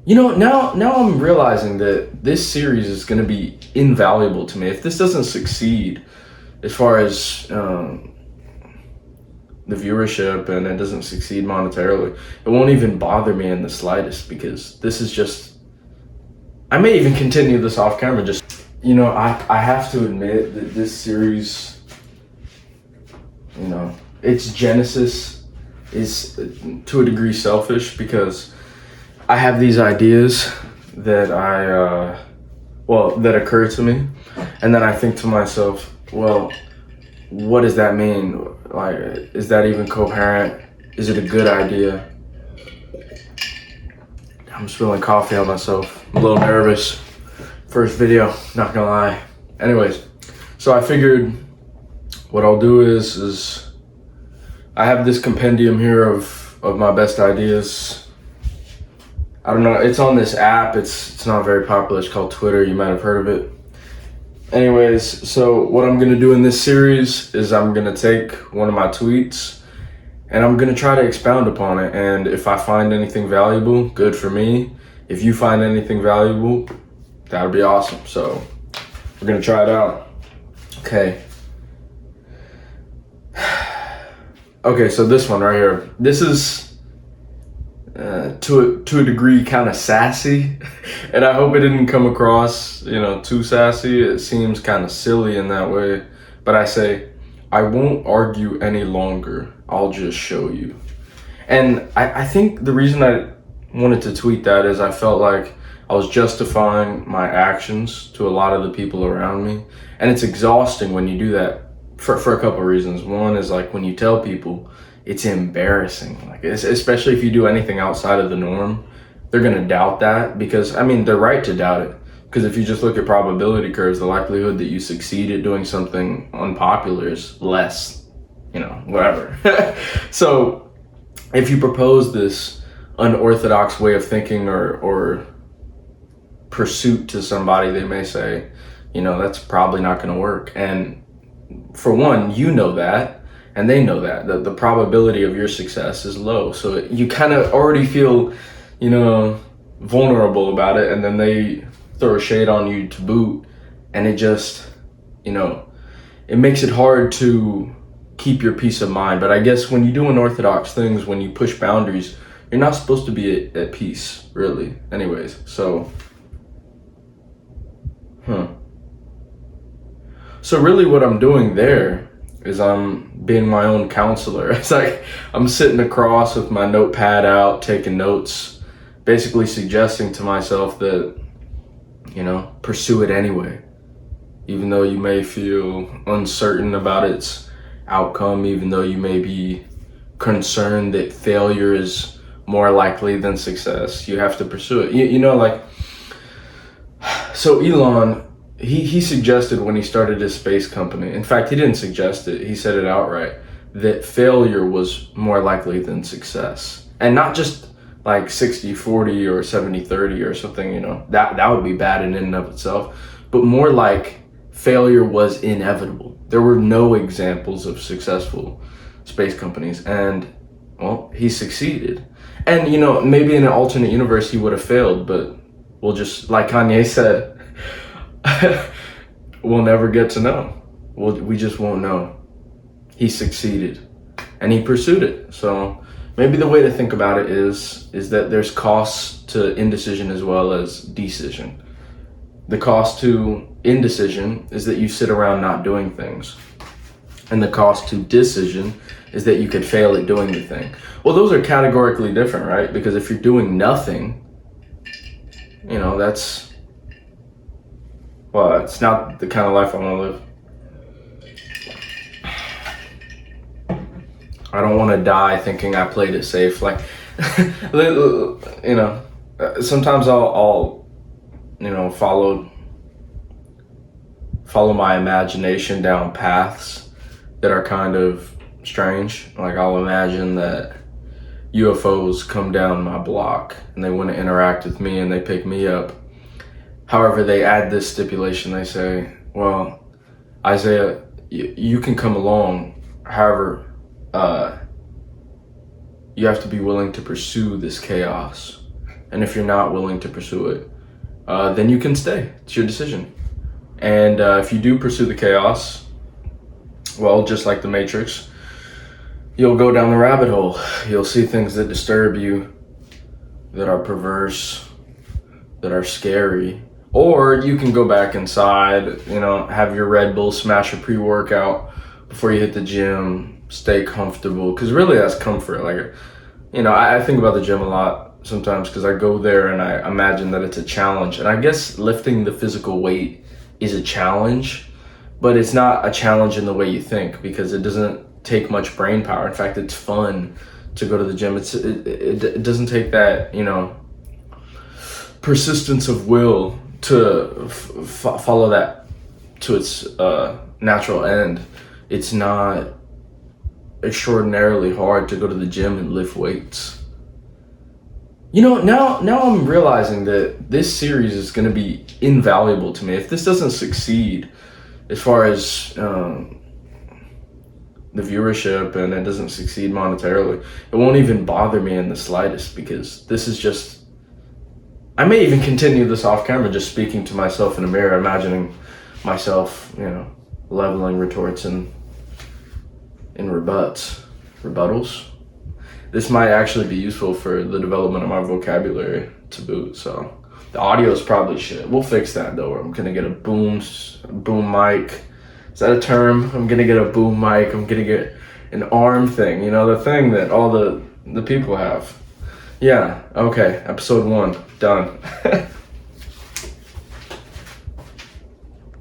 Now I'm realizing that this series is going to be invaluable to me. If this doesn't succeed, as far as the viewership, and it doesn't succeed monetarily, it won't even bother me in the slightest, because this is just, I may even continue this off camera. Just, I have to admit that this series, its genesis is to a degree selfish, because I have these ideas that that occur to me, and then I think to myself, well, what does that mean? Like, is that even coherent? Is it a good idea? I'm spilling coffee on myself. I'm a little nervous. First video, not gonna lie. Anyways, so I figured what I'll do is I have this compendium here of my best ideas. I don't know, it's on this app. It's not very popular. It's called Twitter. You might have heard of it. Anyways, so what I'm gonna do in this series is I'm gonna take one of my tweets and I'm gonna try to expound upon it. And if I find anything valuable, good for me. If you find anything valuable, that would be awesome. So we're gonna try it out. Okay. Okay, so this one right here. This is to a degree kind of sassy, and I hope it didn't come across too sassy. It seems kind of silly in that way, but I say, I won't argue any longer, I'll just show you. And I think the reason I wanted to tweet that is I felt like I was justifying my actions to a lot of the people around me, and it's exhausting when you do that for a couple of reasons. One is, like, when you tell people, it's embarrassing. Like, especially if you do anything outside of the norm, they're gonna doubt that, because they're right to doubt it. Because if you just look at probability curves, the likelihood that you succeed at doing something unpopular is less, whatever. So if you propose this unorthodox way of thinking or pursuit to somebody, they may say, that's probably not gonna work. And for one, that, and they know that the probability of your success is low. So you kind of already feel, vulnerable about it, and then they throw a shade on you to boot, and it just, it makes it hard to keep your peace of mind. But I guess when you do unorthodox things, when you push boundaries, you're not supposed to be at peace, really. Anyways, so, So really what I'm doing there is I'm being my own counselor. It's like I'm sitting across with my notepad out, taking notes, basically suggesting to myself that, pursue it anyway. Even though you may feel uncertain about its outcome, even though you may be concerned that failure is more likely than success, you have to pursue it. So Elon, he suggested when he started his space company, in fact, he didn't suggest it, he said it outright, that failure was more likely than success. And not just like 60-40 or 70-30 or something, that would be bad in and of itself, but more like failure was inevitable. There were no examples of successful space companies, and, well, he succeeded. And, maybe in an alternate universe he would have failed, but we'll just, like Kanye said, we'll never get to know. We just won't know. He succeeded, and he pursued it. So maybe the way to think about it is that there's costs to indecision as well as decision. The cost to indecision is that you sit around not doing things, and the cost to decision is that you could fail at doing the thing. Well, those are categorically different, right? Because if you're doing nothing, it's not the kind of life I want to live. I don't want to die thinking I played it safe. Like, sometimes I'll follow my imagination down paths that are kind of strange. Like, I'll imagine that UFOs come down my block and they want to interact with me and they pick me up. However, they add this stipulation. They say, well, Isaiah, you can come along. However, you have to be willing to pursue this chaos. And if you're not willing to pursue it, then you can stay. It's your decision. And if you do pursue the chaos, well, just like the Matrix, you'll go down the rabbit hole. You'll see things that disturb you, that are perverse, that are scary. Or you can go back inside, have your Red Bull, smash a pre-workout before you hit the gym, stay comfortable. Because really that's comfort. Like, I think about the gym a lot sometimes because I go there and I imagine that it's a challenge. And I guess lifting the physical weight is a challenge, but it's not a challenge in the way you think, because it doesn't take much brain power. In fact, it's fun to go to the gym. It doesn't take that, persistence of will to follow that to its natural end. It's not extraordinarily hard to go to the gym and lift weights. Now I'm realizing that this series is going to be invaluable to me. If this doesn't succeed as far as the viewership, and it doesn't succeed monetarily, it won't even bother me in the slightest, because this is just, I may even continue this off camera, just speaking to myself in a mirror, imagining myself, leveling retorts and rebuttals. This might actually be useful for the development of my vocabulary to boot. So the audio is probably shit. We'll fix that though. I'm gonna get a boom mic. Is that a term? I'm gonna get a boom mic. I'm gonna get an arm thing. The thing that all the people have. Yeah. Okay. Episode 1 done.